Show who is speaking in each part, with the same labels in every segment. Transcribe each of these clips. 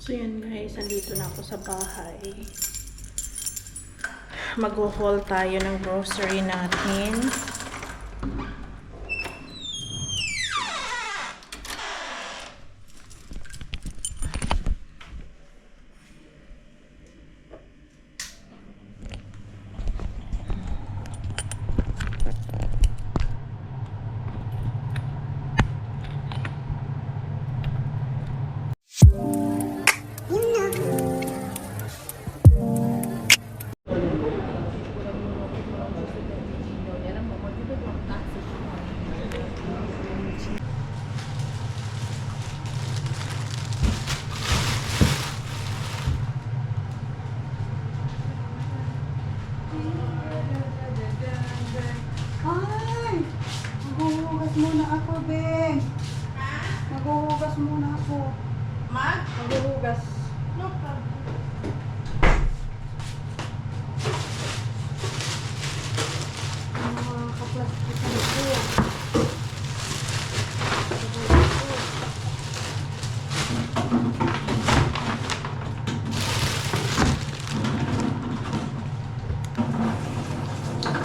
Speaker 1: So yun guys, andito na ako sa bahay. Mag-haul tayo ng grocery natin.
Speaker 2: Ay! Maghuhugas muna ako, Beng. Maghuhugas muna ako. Maghuhugas.
Speaker 1: No problem.
Speaker 2: Mga kaplastikan ko.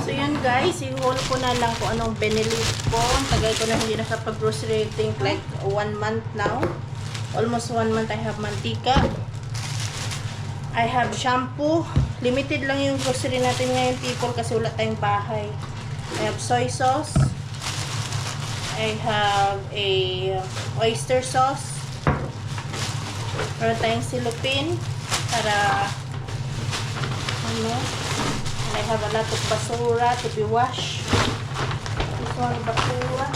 Speaker 1: So yun guys, i-haul ko na lang kung anong binili ko. Tagal ko na hindi nakapag-grocery, I think like 1 month now. Almost 1 month. I have mantika. I have shampoo. Limited lang yung grocery natin ngayon people kasi wala tayong bahay. I have soy sauce. I have a oyster sauce. Meron tayong silupin para ano. I have a lot of basura to be washed. This one basura.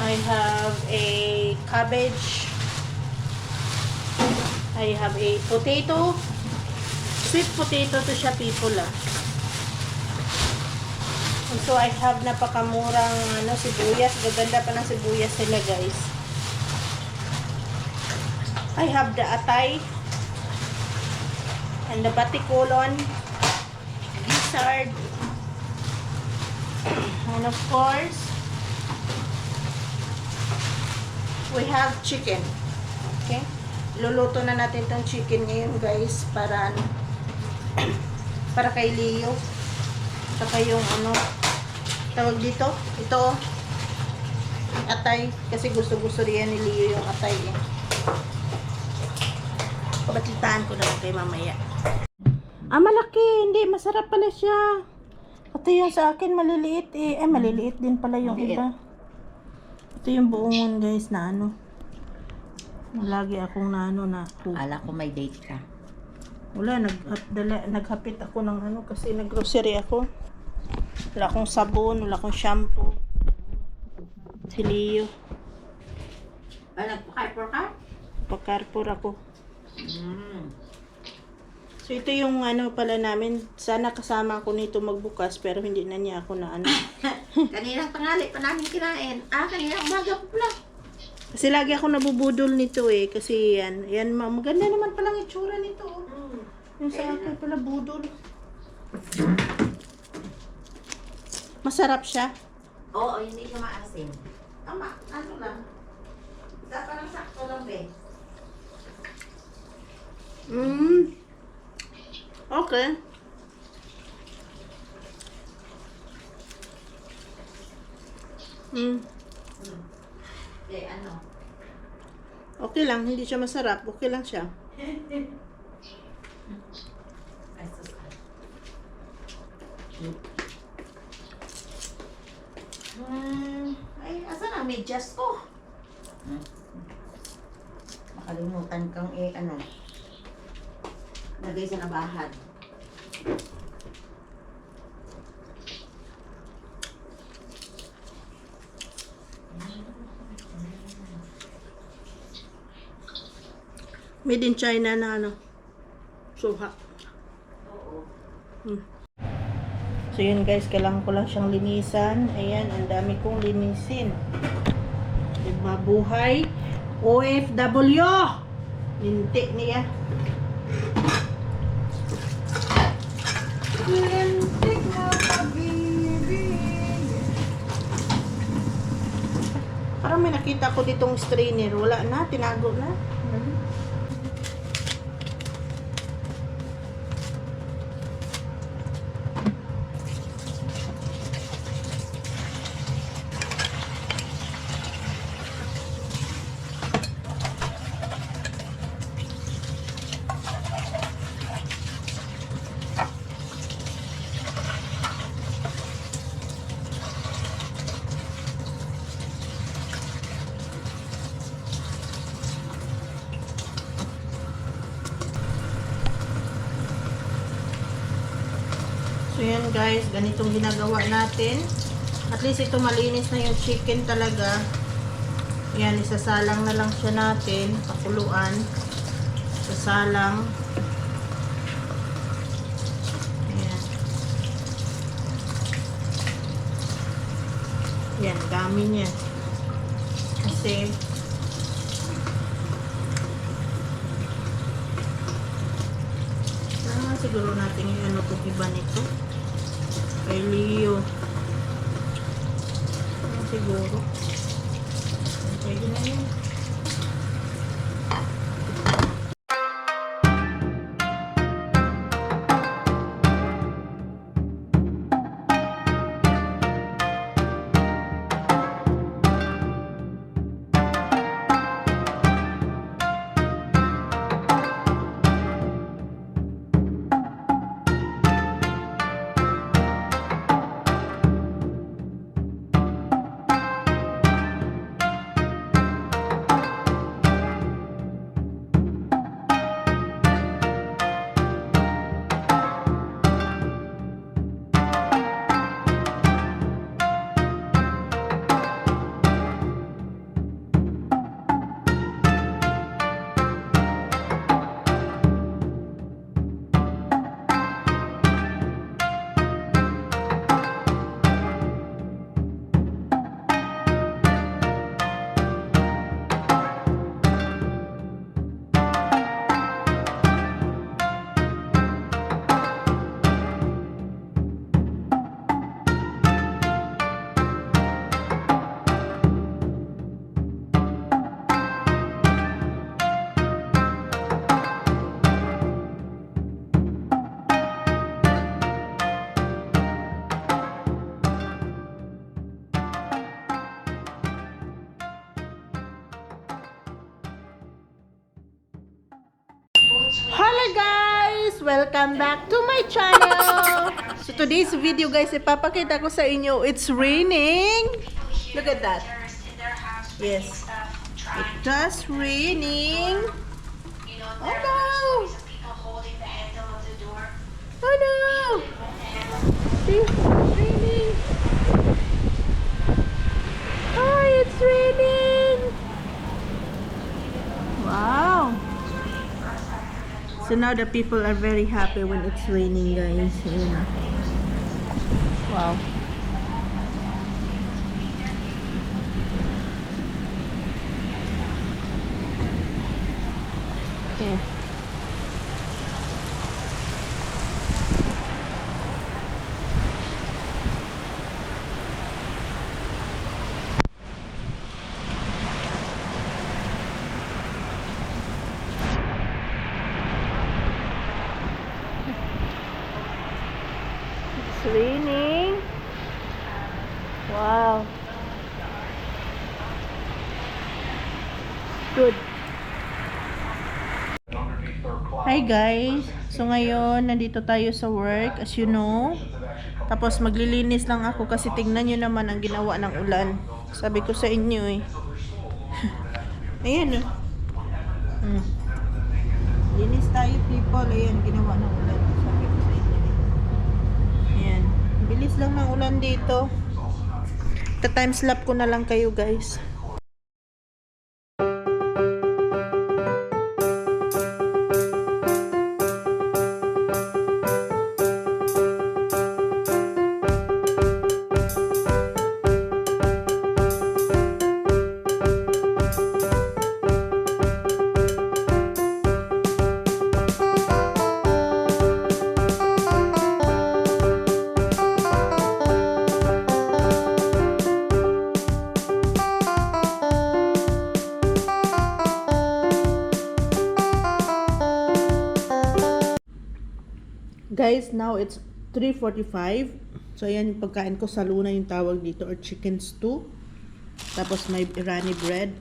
Speaker 1: I have a cabbage. I have a potato. Sweet potato to siya people ah. So I have napakamurang sibuyas. Gaganda pa ng sibuyas nila guys. I have the atay. And the batikulon, gizzard, and of course, we have chicken. Okay? Luluto na natin tong chicken ngayon guys para para kay Leo. Saka yung tawag dito, ito atay kasi gusto-gusto riyan ni Leo yung atay eh. Batitaan ko na lang kay mamaya. Malaki. Hindi. Masarap pala siya. Ito yung sa akin, maliliit eh. Maliliit din pala yung
Speaker 2: Maliit.
Speaker 1: iba. Ito yung buongon guys na Lagi akong na
Speaker 2: Ala ko may date ka.
Speaker 1: Wala, naghapit ako ng kasi naggrocery ako. Wala akong sabon, wala akong shampoo. Si Leo.
Speaker 2: Nagpa-carpor ka?
Speaker 1: Pakarpor ako. So ito yung pala namin, sana kasama ako nito magbukas pero hindi na niya ako na
Speaker 2: Kaninang tanghali pa namin kinain. Kaninang umaga pa pala.
Speaker 1: Kasi lagi ako nabubudol nito eh, kasi yan maganda naman palang itsura nito. Yung sa akin pala budol. Masarap siya.
Speaker 2: Oo, hindi siya maasim. Tama, lang. Parang sakto lang, be.
Speaker 1: Okay. Okay lang, hindi siya masarap. Okay lang siya.
Speaker 2: Asan ang medyas ko? Makalimutan kang lagay sa nabahan.
Speaker 1: Made in China na suha.
Speaker 2: Oo.
Speaker 1: So yun guys, kailangan ko lang siyang linisan. Ayan, ang dami kong linisin. Diba, buhay OFW! Linti niya.
Speaker 2: Lintik na pag-ibig.
Speaker 1: Parang may nakita ko ditong strainer. Wala na, tinago na. So yan guys, ganitong ginagawa natin. At least ito malinis na yung chicken talaga. Yan, isasalang na lang siya natin. Pakuluan. Isasalang. Ayan. Yan, dami niya. Kasi siguro natin yung ano itong iba nito. Kay Leo. Siguro. Pwede na yun. Hello guys! Welcome back to my channel! So today's video guys, ipapakita ko sa inyo, it's raining! Look at that! Yes, it's just raining! Oh no! Oh no! See? It's raining! Oh, it's raining! Wow! So now the people are very happy when it's raining, guys. Yeah. Wow. Yeah. It's raining. Wow. Good. Hi guys. So ngayon, nandito tayo sa work, as you know. Tapos maglilinis lang ako kasi tingnan nyo naman ang ginawa ng ulan. Sabi ko sa inyo eh. Ayan oh. Linis tayo people. Ayan, ginawa ng ulan. Sabi ko sa inyo eh. Ayan. Bilis lang ng ulan dito. Ta-timeslap ko na lang kayo guys. Guys, now it's 3:45. So, ayan yung pagkain ko. Saluna yung tawag dito, or chicken stew. Tapos may Irani bread.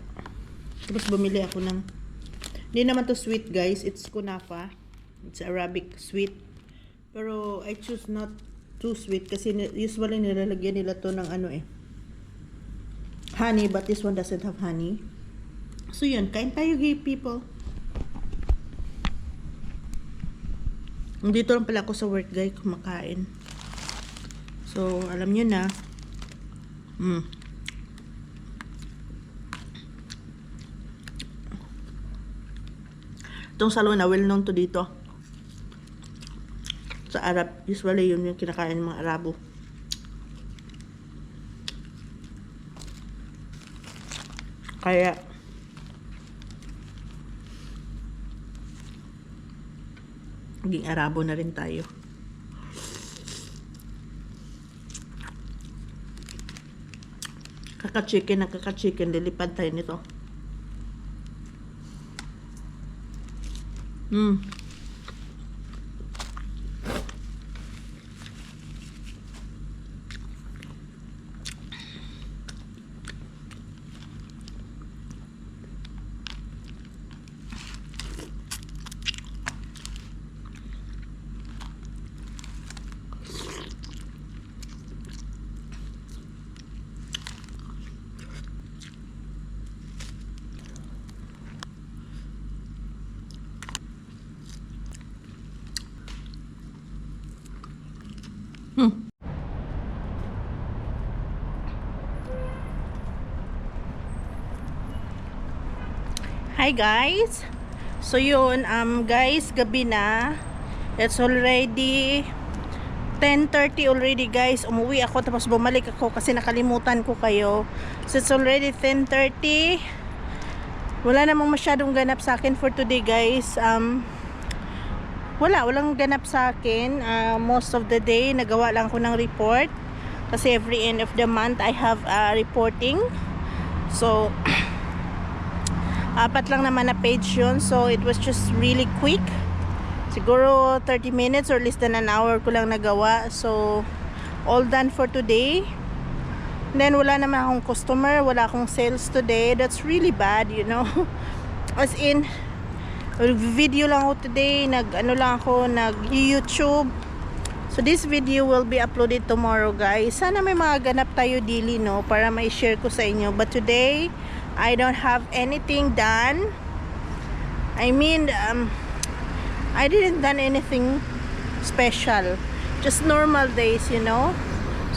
Speaker 1: Tapos bumili ako ng, hindi naman to sweet guys, it's kunafa. It's Arabic sweet. Pero I choose not too sweet kasi usually nilalagyan nila to ng ano honey, but this one doesn't have honey. So yun, kain tayo people. Dito lang pala ako sa work guys, kumakain. So alam nyo na. Itong saluna, well known to dito. Sa Arab, usually yun yung kinakain ng mga Arabo. Kaya, naging Arabo na rin tayo. Kaka-chicken, lilipad tayo nito. Hi guys. So yun, guys, gabi na. It's already 10:30 already guys. Umuwi ako tapos bumalik ako kasi nakalimutan ko kayo. So it's already 10:30. Wala namang masyadong ganap sa akin for today guys. Walang ganap sa akin. Most of the day nagawa lang ko ng report kasi every end of the month I have reporting. So 4 lang naman na page yun. So it was just really quick. Siguro 30 minutes or less than an hour ko lang nagawa. So all done for today. And then wala naman akong customer, wala akong sales today. That's really bad, you know. As in, video lang ako today, nag YouTube. So this video will be uploaded tomorrow guys. Sana may mga ganap tayo daily, no, para may share ko sa inyo. But today I don't have anything done. I mean, I didn't done anything special. Just normal days, you know.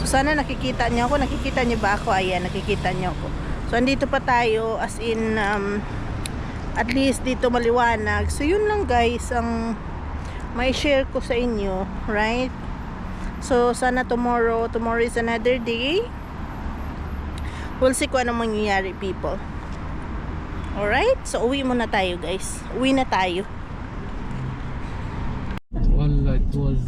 Speaker 1: So sana nakikita niyo ako. Nakikita niyo ba ako? Ayan, nakikita niyo ako. So andito pa tayo, as in at least dito maliwanag. So yun lang guys ang may share ko sa inyo, right? So sana tomorrow is another day. We'll see kung anong mangyayari people. Alright? So uwi muna tayo guys. Uwi na tayo.
Speaker 3: Wallah, it was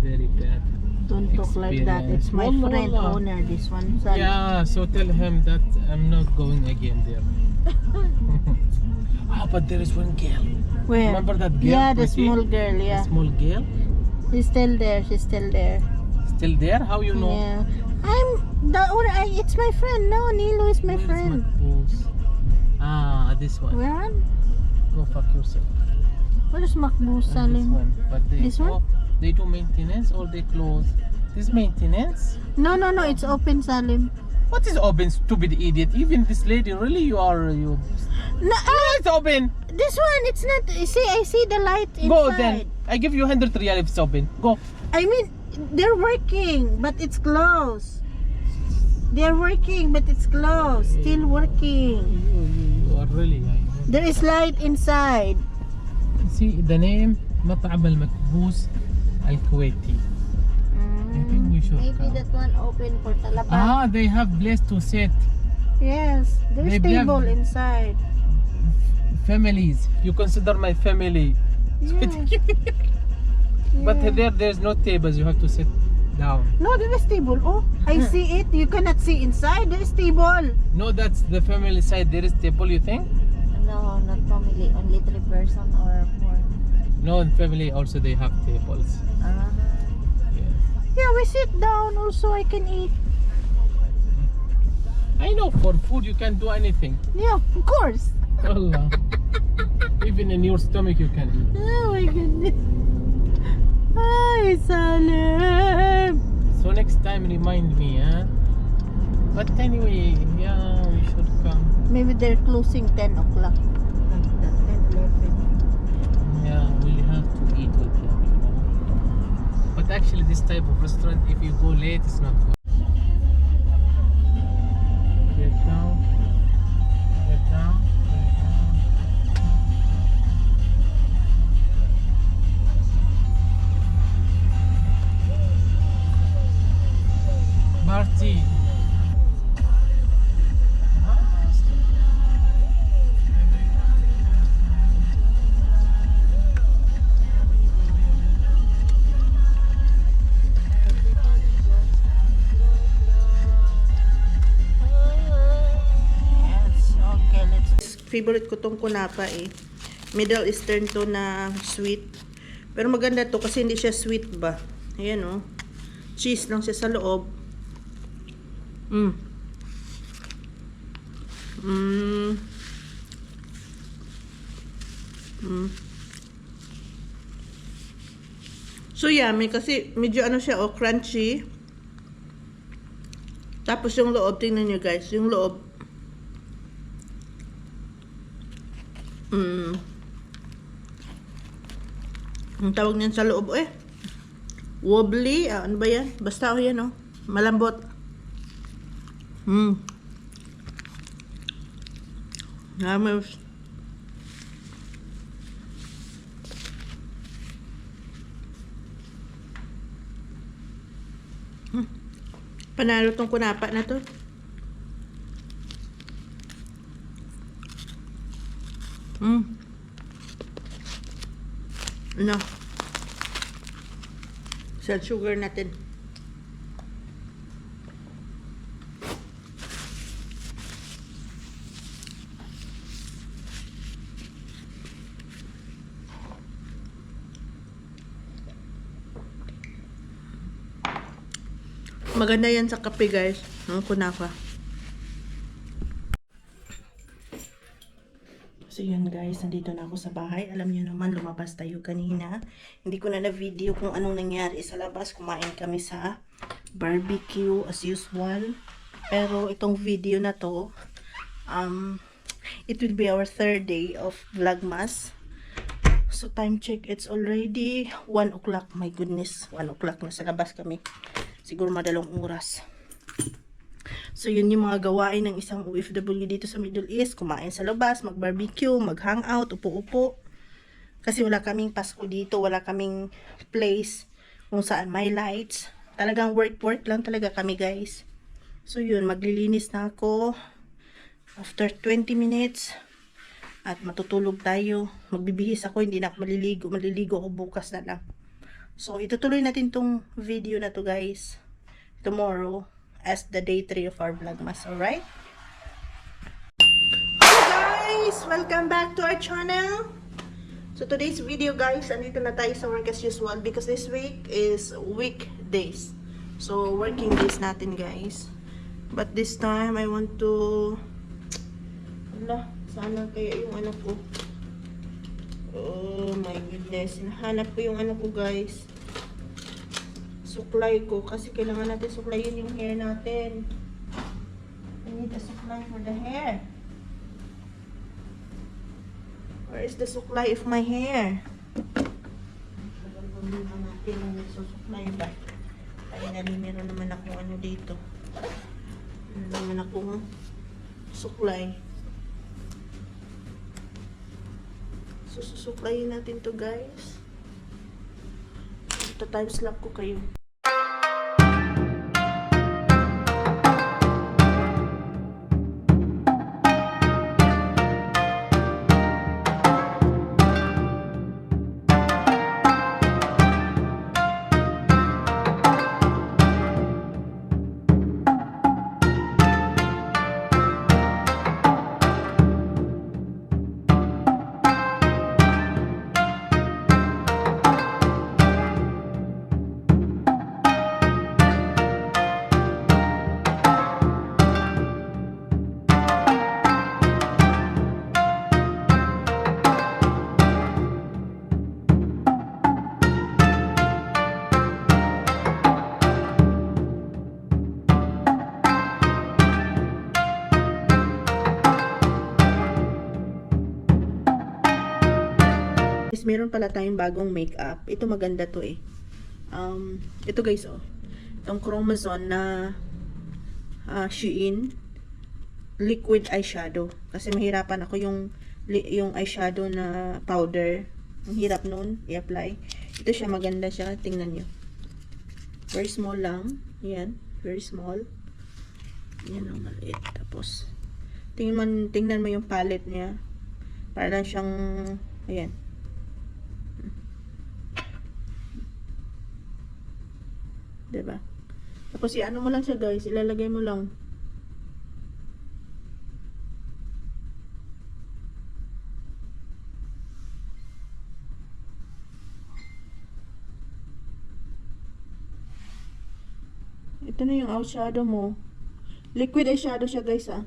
Speaker 3: very bad.
Speaker 1: Don't talk like that. It's my
Speaker 3: Wallah,
Speaker 1: friend
Speaker 3: wallah.
Speaker 1: owner, this one. Salim.
Speaker 3: Yeah, so tell him that I'm not going again there. But there is one girl.
Speaker 1: Where?
Speaker 3: Remember that girl?
Speaker 1: Yeah, the
Speaker 3: pretty?
Speaker 1: small girl,
Speaker 3: The
Speaker 1: yeah.
Speaker 3: small girl?
Speaker 1: She's still there, she's still there.
Speaker 3: Still there? How you know?
Speaker 1: Yeah. I'm the owner, it's my friend. No, Nilo is my
Speaker 3: Where is
Speaker 1: friend.
Speaker 3: Makbous? Ah, this one.
Speaker 1: Where?
Speaker 3: Go fuck yourself.
Speaker 1: Where's Makbous
Speaker 3: This
Speaker 1: Salim?
Speaker 3: one. But they,
Speaker 1: This one?
Speaker 3: they do maintenance or they close? This maintenance?
Speaker 1: No, it's open, Salim.
Speaker 3: What is open, stupid idiot? Even this lady, really, you.
Speaker 1: No,
Speaker 3: It's open.
Speaker 1: this one, it's not. See, I see the light inside.
Speaker 3: Go then. I give you 100 riyal if it's open. Go.
Speaker 1: I mean, they're working, but it's closed. They're working, but it's closed. Still working.
Speaker 3: You are really.
Speaker 1: There is light inside.
Speaker 3: See the name مطعم المكبوس الكويتي. I think we should
Speaker 1: Maybe
Speaker 3: come.
Speaker 1: that one open for Talapan.
Speaker 3: Ah, they have place to sit.
Speaker 1: Yes, there's
Speaker 3: Maybe
Speaker 1: table
Speaker 3: I've-
Speaker 1: inside.
Speaker 3: Families. You consider my family.
Speaker 1: Yeah.
Speaker 3: But
Speaker 1: Yeah.
Speaker 3: there's no tables. You have to sit down.
Speaker 1: No, there is table. Oh, I see it. You cannot see inside. There is table.
Speaker 3: No, that's the family side. There is table. You think?
Speaker 2: No, not family. Only 3 person or 4.
Speaker 3: No, in family also they have tables.
Speaker 1: Ah.
Speaker 3: Yeah.
Speaker 1: Yeah, we sit down also. I can eat.
Speaker 3: I know for food you can do anything.
Speaker 1: Yeah, of course.
Speaker 3: Allah. Even in your stomach you can eat.
Speaker 1: Oh my goodness. Hi, Salim.
Speaker 3: So next time remind me, huh? But anyway, yeah, we should come.
Speaker 1: Maybe they're closing 10 o'clock. Like that, 10, 11.
Speaker 3: Yeah, we'll have to eat with them, you know. But actually this type of restaurant, if you go late, it's not good. Get down. Get down. Get down. Marty.
Speaker 1: Yes, okay, let's... Favorite ko tong kunapa eh. Middle Eastern to na sweet. Pero maganda to kasi hindi siya sweet ba. Ayan oh. Cheese lang siya sa loob. Mm. Mm. Mm. So yummy kasi medyo ano siya oh, crunchy. Tapos yung loob, tingnan nyo guys, yung loob. Ang tawag niyan sa loob eh. Wobbly, ano ba yan? Basta oh yan oh. Malambot. Hammers. Panalo tong kunapa na to. Ano? Sa sugar natin. Maganda yan sa kape guys. Ang kunafa. So yun guys, nandito na ako sa bahay. Alam niyo naman, lumabas tayo kanina. Hindi ko na na-video kung anong nangyari sa labas. Kumain kami sa barbecue as usual. Pero itong video na to, it will be our third day of Vlogmas. So time check, it's already 1 o'clock. My goodness, 1 o'clock na sa labas kami. Siguro madalong oras. So yun yung mga gawain ng isang OFW dito sa Middle East. Kumain sa labas, mag-barbecue, mag-hangout, upo-upo. Kasi wala kaming Pasko dito, wala kaming place kung saan may lights. Talagang work lang talaga kami guys. So yun, maglilinis na ako after 20 minutes. At matutulog tayo. Magbibihis ako, hindi na ako maliligo. Maliligo ako bukas na lang. So itutuloy natin tong video na to guys tomorrow as the day 3 of our Vlogmas, alright? Hello guys! Welcome back to our channel. So today's video guys, andito na tayo sa work as usual because this week is weekdays. So working days natin guys. But this time I want to... Ala, sana kaya yung anak ko. Oh my goodness. Hinahanap ko yung anak ko guys. Suklay ko. Kasi kailangan natin suklayin yung hair natin. I need a suklay for the hair. Where is the suklay of my hair? Problema natin yung nagsusuklay ba? Finally, meron naman akong ano dito. Meron naman akong suklay. So, susuklayin natin to guys. Ito time slap ko kayo. Guys, meron pala tayong bagong makeup. Ito maganda to eh. Ito guys, oh. Itong Chromazone na Shein liquid eyeshadow. Kasi mahirapan ako yung eyeshadow na powder. Ang hirap nun i-apply. Ito siya, maganda siya. Tingnan nyo. Very small lang. Yan. Very small. Yan ang maliit. Tapos, tingnan mo yung palette niya. Para lang siyang, ayan. Diba? Tapos, i-ano mo lang siya guys. Ilalagay mo lang. Ito na yung eyeshadow mo. Liquid eyeshadow siya guys ah.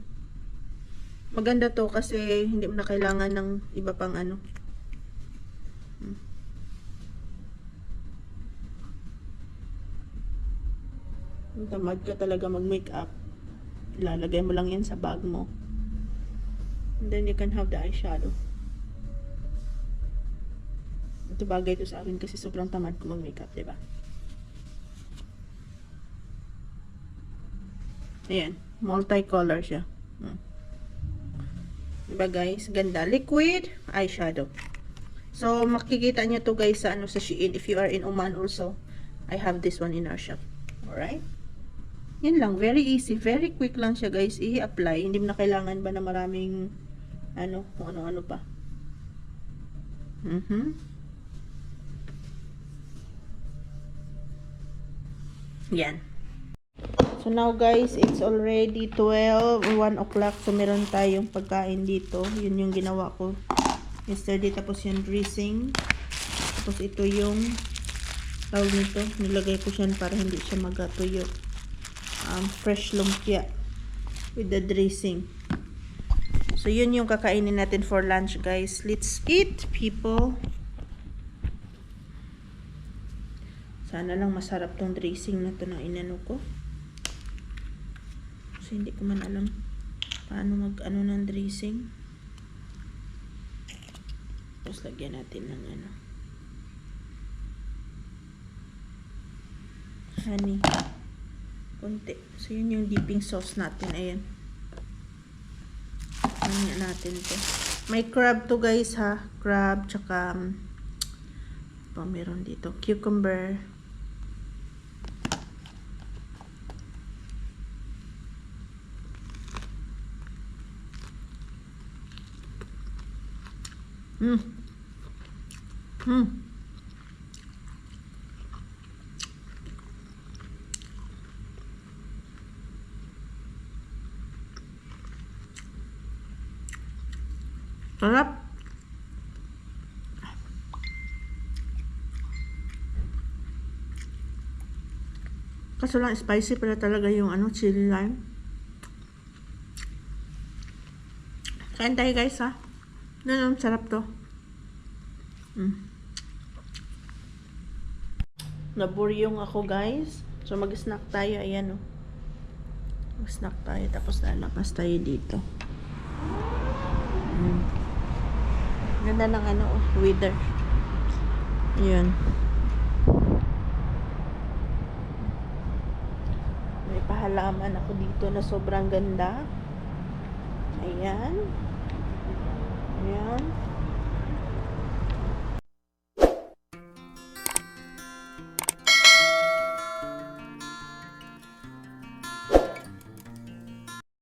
Speaker 1: Maganda to kasi hindi mo na kailangan ng iba pang ano. Tamad ka talaga mag-makeup. Ilalagay mo lang yan sa bag mo. And then you can have the eyeshadow. Ito bagay to sa akin kasi sobrang tamad ko mag-makeup, diba? Ayan, multicolor siya. Diba guys? Ganda. Liquid eyeshadow. So, makikita niyo to guys sa sa Shein. If you are in Oman also, I have this one in our shop. Alright? Yan lang. Very easy. Very quick lang siya guys. I-apply. Hindi mo na kailangan ba na maraming kung ano-ano pa. Yan. So now guys, it's already 1 o'clock. So meron tayong pagkain dito. Yun yung ginawa ko yesterday. Tapos yung dressing. Tapos ito yung tawag nito. Nilagay ko siya para hindi siya magatuyo. Fresh lumpia with the dressing. So yun yung kakainin natin for lunch guys. Let's eat people. Sana lang masarap tong dressing na to na inano ko. Kasi hindi ko man alam paano mag-ano ng dressing. Tapos lagyan natin ng honey. Konti. So yun yung dipping sauce natin. Ayan. Ano natin to. May crab to guys ha. Crab tsaka meron dito. Cucumber. Sarap. Kaso lang spicy pala talaga yung chili lime. Kain tayo guys ha. Sarap to. Naburyong ako guys. So mag-snack tayo. Ayan o. Mag-snack tayo. Tapos lalapas tayo dito. Ganda ng weather. Ayan. May pahalaman ako dito na sobrang ganda. Ayan. Ayan.